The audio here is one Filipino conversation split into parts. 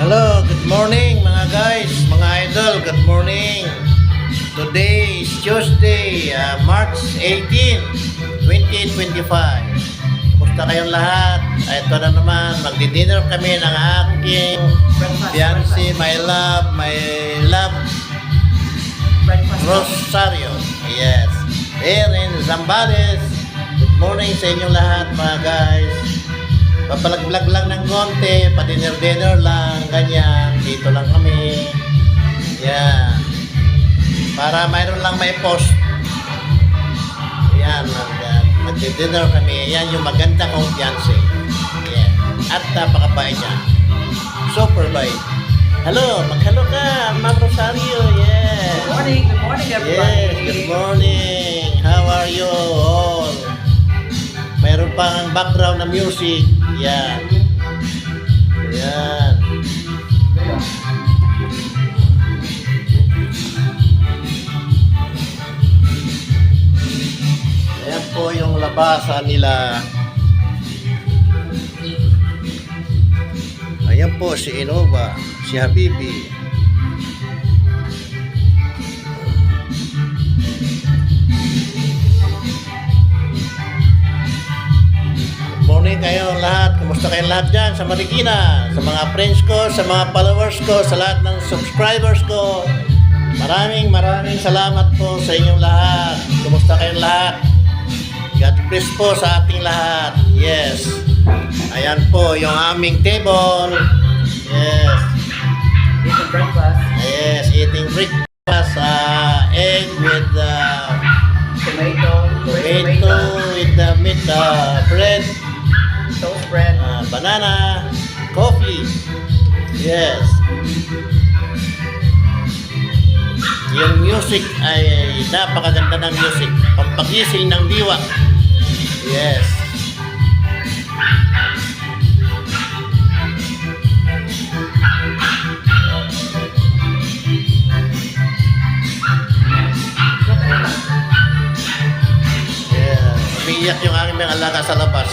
Hello, good morning mga guys, mga idol, good morning. Today is Tuesday, March 18, 2025. Kumusta kayong lahat? Ito na naman, magdi-dinner kami ng aking fiancé, my love, Rosario. Yes. Here in Zambales. Good morning sa inyong lahat mga guys. Papalag-vlog lang ng konti, pa-dinner-dinner lang, ganyan. Dito lang kami. Yan. Para mayroon lang may post. Yan, mag-dinner kami. Yan yung maganda kong fiancé. Yan. At napakabait niya. Super bait. Hello, mag-hello ka, Ma'am Rosario. Yes. Good morning everybody. Yes, good morning. How are you all? Mayroon pang background na music. Yan. Yan. Ayan po yung labasan nila. Ayan po si Innova, si Habibi. Morning kayo lahat. Kumusta kayong lahat dyan sa Marikina? Sa mga friends ko, sa mga followers ko, sa lahat ng subscribers ko. Maraming salamat po sa inyong lahat. Kumusta kayong lahat? God bless po sa ating lahat. Yes. Ayan po yung aming table. Yes. Eating breakfast. Yes, eating breakfast. Egg with Tomato with the meat, bread. Toast bread. Banana, coffee. Yes. Yung music ay napakaganda ng music. Pampagising ng diwa. Yes. Umiiyak yung aking mga alaga sa labas.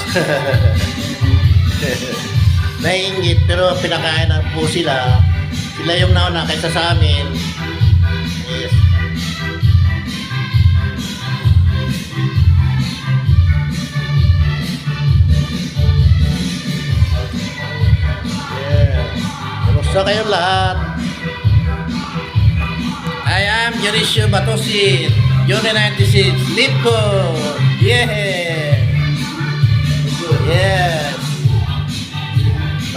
Naiingit pero pinakain na po sila. Sila yung nauna kaysa sa amin. Yes. Yeah. Kumusta kayong lahat? I am Jericio Batosin, June 96, Lipco. Yeah. Yes.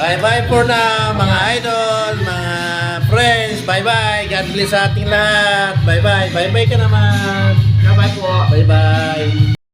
Bye-bye for now, mga idol, mga friends. Bye-bye. God bless sa ating lahat. Bye-bye. Bye-bye ka naman. Bye-bye po. Bye-bye.